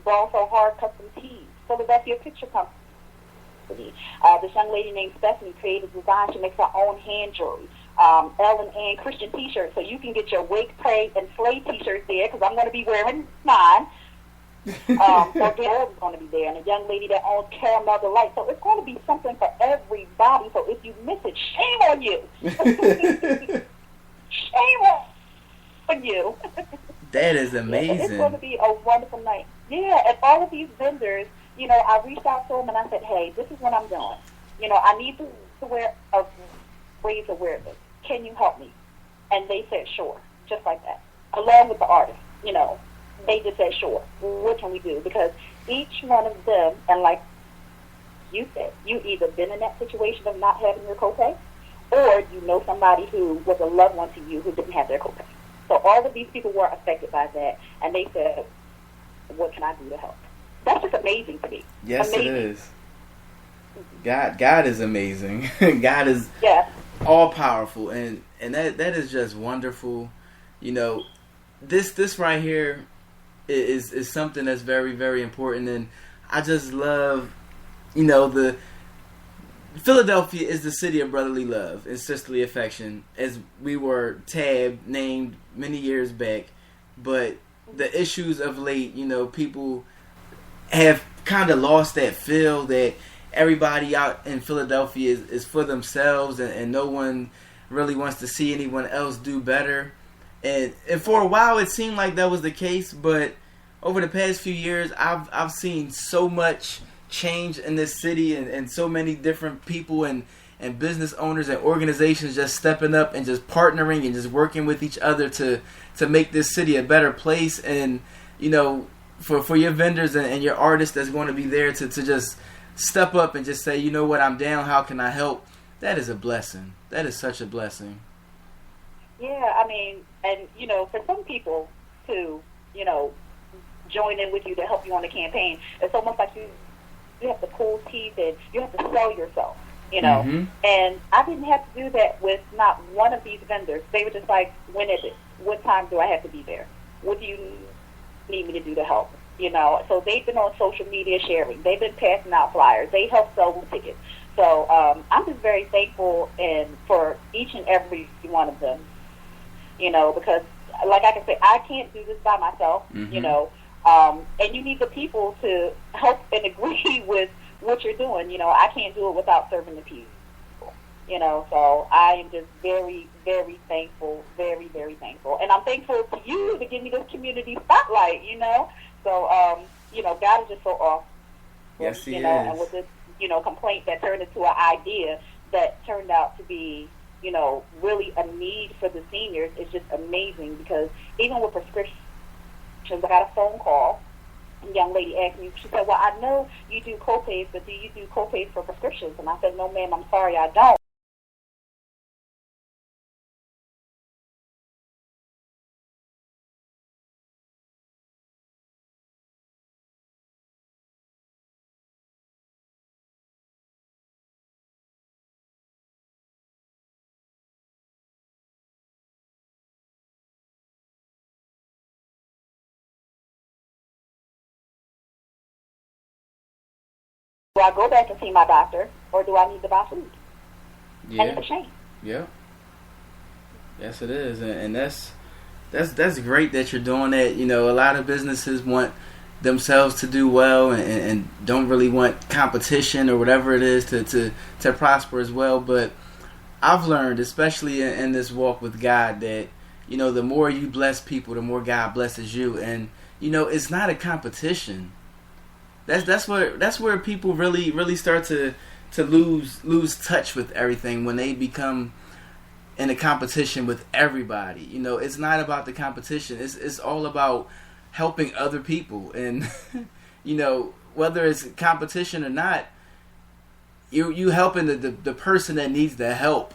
Ball So Hard Custom Tees, Philadelphia Picture Company. This young lady named Stephanie created a design. She makes her own hand jewelry. Ellen Ann Christian T-shirts, so you can get your Wake, Pray, and Slay T-shirts there, because I'm going to be wearing mine. So Gail is going to be there, and a young lady that owns Caramel Delight. So it's going to be something for everybody. So if you miss it, shame on you. Shame on you. That is amazing. It's going to be a wonderful night. Yeah, and all of these vendors, you know, I reached out to them and I said, hey, this is what I'm doing. You know, I need to wear a ways to wear this. Can you help me? And they said, sure, just like that. Along with the artist, you know, they just said, sure, what can we do? Because each one of them, and like you said, you either been in that situation of not having your copay, or you know somebody who was a loved one to you who didn't have their copay. So all of these people were affected by that, and they said, what can I do to help? That's just amazing to me. Yes, amazing. It is. God is amazing. God is all powerful, and that is just wonderful. You know, this right here is something that's very, very important, and I just love, you know, the Philadelphia is the city of brotherly love and sisterly affection, as we were named many years back. But the issues of late, you know, people have kind of lost that feel that everybody out in Philadelphia is for themselves, and no one really wants to see anyone else do better. And for a while it seemed like that was the case, but over the past few years I've seen so much change in this city, and so many different people and business owners and organizations just stepping up and just partnering and just working with each other to make this city a better place. And, you know, for your vendors and your artists that's going to be there to just step up and just say, you know what, I'm down, how can I help? That is a blessing. That is such a blessing. Yeah, I mean, and, you know, for some people to, you know, join in with you to help you on the campaign, it's almost like you have to pull teeth and you have to sell yourself, you know. Mm-hmm. And I didn't have to do that with not one of these vendors. They were just like, when is it? What time do I have to be there? What do you need me to do to help? You know, so they've been on social media sharing. They've been passing out flyers. They help sell tickets. So I'm just very thankful for each and every one of them, you know, because like I can say, I can't do this by myself, you know, and you need the people to help and agree with what you're doing. You know, I can't do it without serving the people, you know, so I am just very, very thankful, very, very thankful. And I'm thankful to you to give me this community spotlight, you know. So, you know, God is just so awesome. Yes, He is. is. And with this, you know, complaint that turned into an idea that turned out to be, you know, really a need for the seniors, is just amazing, because even with prescriptions, I got a phone call. A young lady asked me, she said, well, I know you do copays, but do you do copays for prescriptions? And I said, no, ma'am, I'm sorry, I don't. Do I go back and see my doctor, or do I need to buy food? Yeah. And it's a shame. Yeah. Yes, it is, and that's great that you're doing that. You know, a lot of businesses want themselves to do well and don't really want competition or whatever it is to prosper as well. But I've learned, especially in this walk with God, that, you know, the more you bless people, the more God blesses you, and, you know, it's not a competition. That's where people really start to lose touch with everything, when they become in a competition with everybody. You know, it's not about the competition. It's all about helping other people, and you know, whether it's competition or not, you helping the person that needs the help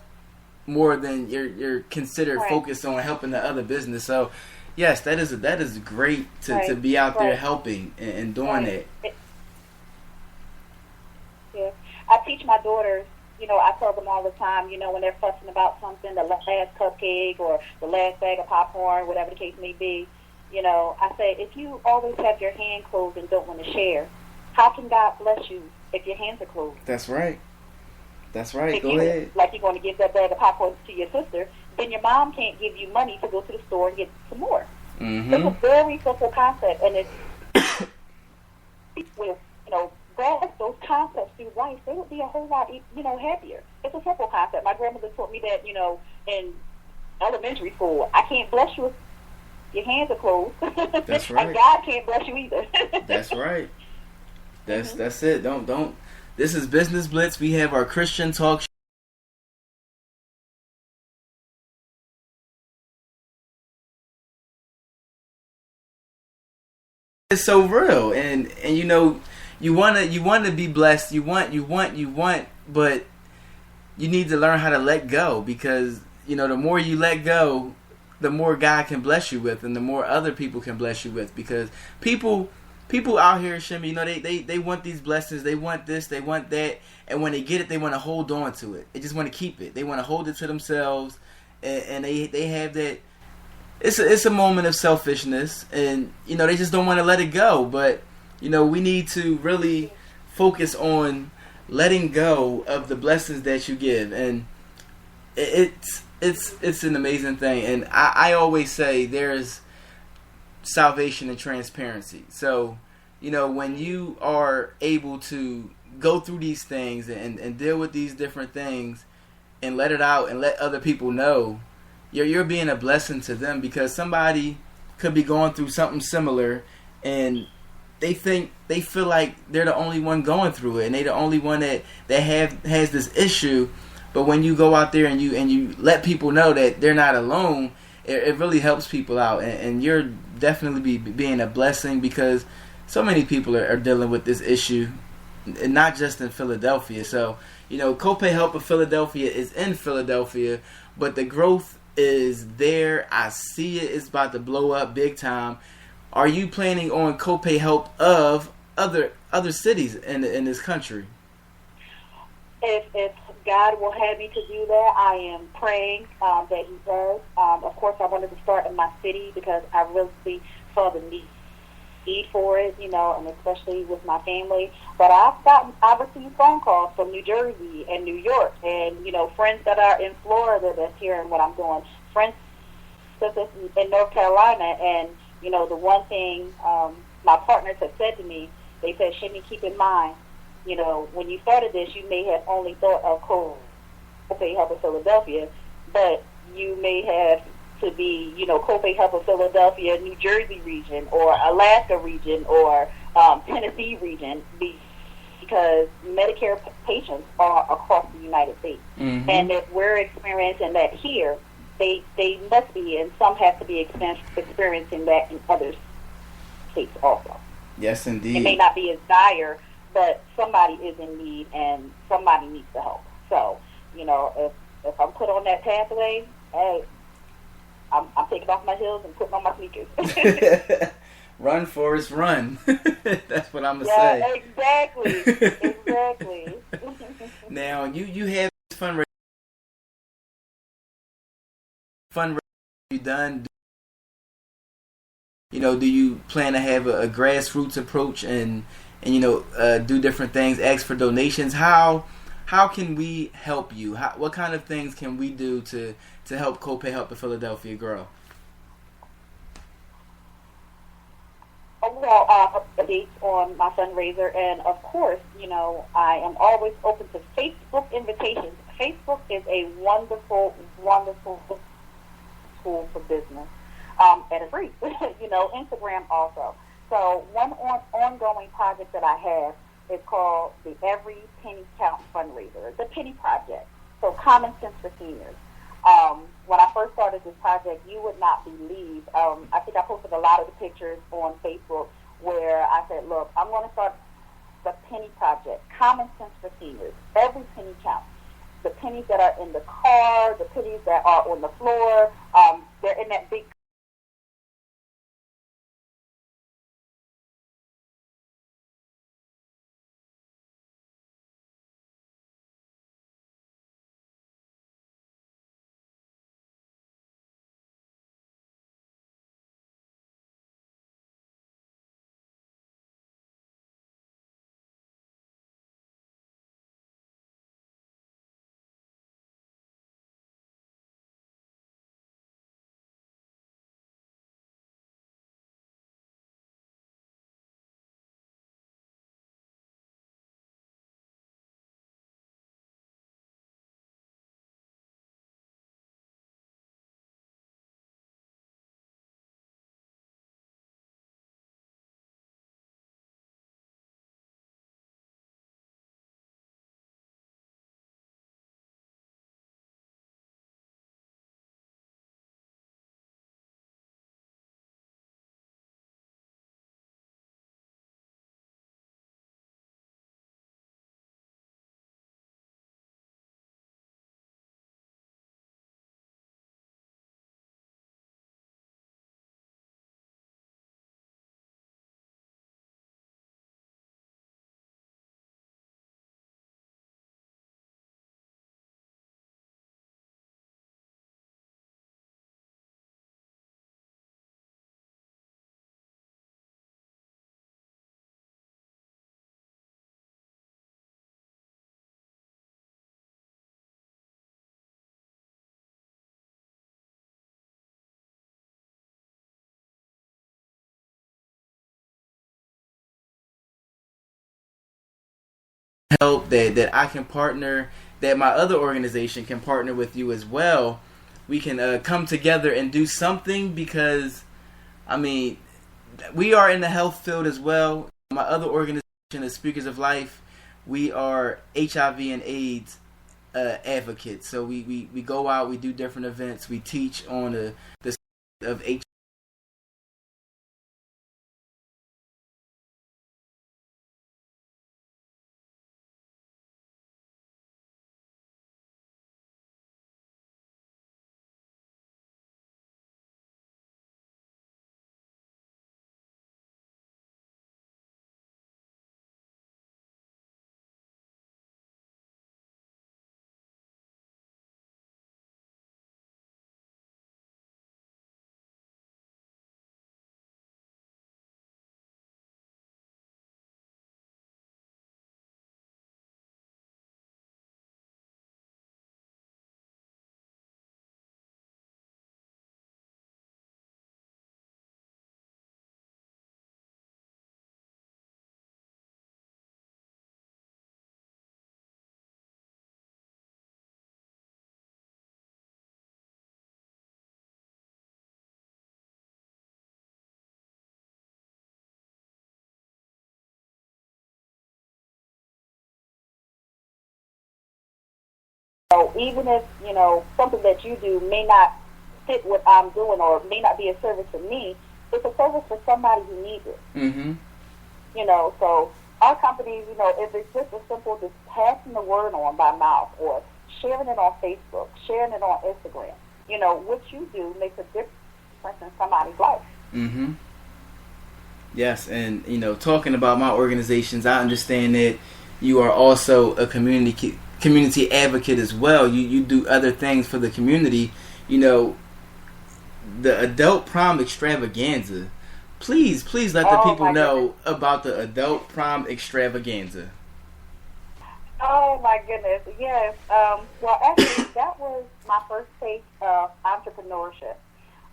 more than you're considered focused on helping the other business. So yes, that is great to be out there helping and doing that. Yeah, I teach my daughters. You know, I tell them all the time, you know, when they're fussing about something, the last cupcake or the last bag of popcorn, whatever the case may be, You know, I say, if you always have your hand closed and don't want to share, how can God bless you if your hands are closed? That's right. That's right. If Go you, ahead. like you're going to give that bag of popcorn to your sister, then your mom can't give you money to go to the store and get some more. Mm-hmm. It's a very simple concept, and it's with, grasp those concepts through life, they would be a whole lot, happier. It's a simple concept. My grandmother taught me that, in elementary school. I can't bless you if your hands are closed. That's right. And God can't bless you either. That's right. That's it. Don't. This is Business Blitz. We have our Christian talk show. It's so real, and you wanna be blessed. You want, but you need to learn how to let go, because the more you let go, the more God can bless you with, and the more other people can bless you with. Because people out here, Shemi, they want these blessings, they want this, they want that, and when they get it, they want to hold on to it. They just want to keep it. They want to hold it to themselves, and they have that. It's a moment of selfishness, and they just don't want to let it go. But we need to really focus on letting go of the blessings that you give, and it's an amazing thing. And I always say there's salvation and transparency. So when you are able to go through these things and deal with these different things and let it out and let other people know, you're being a blessing to them, because somebody could be going through something similar, and they feel like they're the only one going through it, and they're the only one that has this issue. But when you go out there and you let people know that they're not alone, it really helps people out, and you're definitely being a blessing, because so many people are dealing with this issue, and not just in Philadelphia. So Copay Help of Philadelphia is in Philadelphia, but the growth is there. I see it. It's about to blow up big time. Are you planning on Copay Help of other cities in this country? If God will have me to do that, I am praying that He does. Of course, I wanted to start in my city because I really saw the need for it, and especially with my family. But I've received phone calls from New Jersey and New York, and friends that are in Florida that's hearing what I'm doing, friends that's in North Carolina. And the one thing my partners have said to me, they said, Shemi, keep in mind, when you started this, you may have only thought of Copay Help of Philadelphia, but you may have to be, Copay Help of Philadelphia, New Jersey region, or Alaska region, or Tennessee region, because Medicare patients are across the United States. Mm-hmm. And if we're experiencing that here, they must be, and some have to be experiencing that in other states also. Yes, indeed. It may not be as dire, but somebody is in need, and somebody needs the help. So, if I'm put on that pathway, hey, I'm taking off my heels and putting on my sneakers. Run, Forrest, run. That's what I'm going to say. Yeah, exactly. Now, you have this fundraiser you done. Do you plan to have a grassroots approach and do different things, ask for donations? How can we help you? What kind of things can we do to help Copay Help of Philadelphia grow? Well, updates on my fundraiser, and of course, I am always open to Facebook invitations. Facebook is a wonderful, wonderful tool for business, and it's free. Instagram also. So one ongoing project that I have is called the Every Penny Count Fundraiser. It's a penny project, so common sense for seniors. When I first started this project, you would not believe, I think I posted a lot of the pictures on Facebook where I said, look, I'm going to start the penny project, common sense for seniors. Every penny counts. The pennies that are in the car, the pennies that are on the floor, they're in that big help, that I can partner, that my other organization can partner with you as well. We can come together and do something, because, I mean, we are in the health field as well. My other organization is Speakers of Life. We are HIV and AIDS advocates. So we go out, we do different events, we teach on the of HIV. So even if, something that you do may not fit what I'm doing or may not be a service for me, it's a service for somebody who needs it. Mm-hmm. So our companies, if it's just as simple as passing the word on by mouth or sharing it on Facebook, sharing it on Instagram, what you do makes a difference in somebody's life. Mm-hmm. Yes, and, talking about my organizations, I understand that you are also a community advocate as well. You do other things for the community. The adult prom extravaganza. Please let the people know about the adult prom extravaganza. Oh my goodness, yes. Well, actually, that was my first taste of entrepreneurship.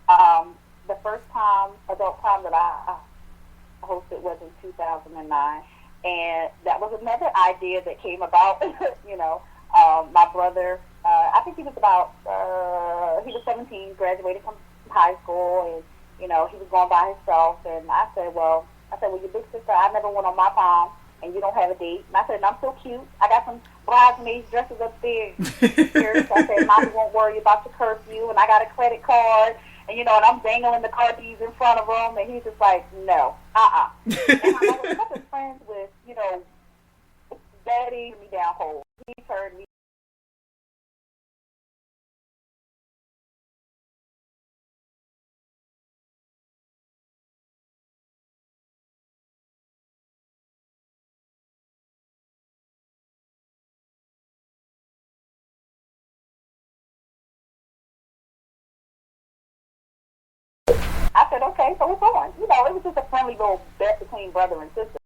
The first time adult prom that I hosted was in 2009. And that was another idea that came about. My brother, I think he was 17, graduated from high school, and, he was going by himself. And I said, well, your big sister, I never went on my prom, and you don't have a date. And I said, I'm so cute. I got some bridesmaids dresses upstairs. So I said, Mommy won't worry about your curfew, and I got a credit card. And, and I'm dangling the car keys in front of him, and he's just like, no, And I was such a friends with, Daddy me down cold. He turned me. I said, okay, so what's on? It was just a friendly little bet between brother and sister.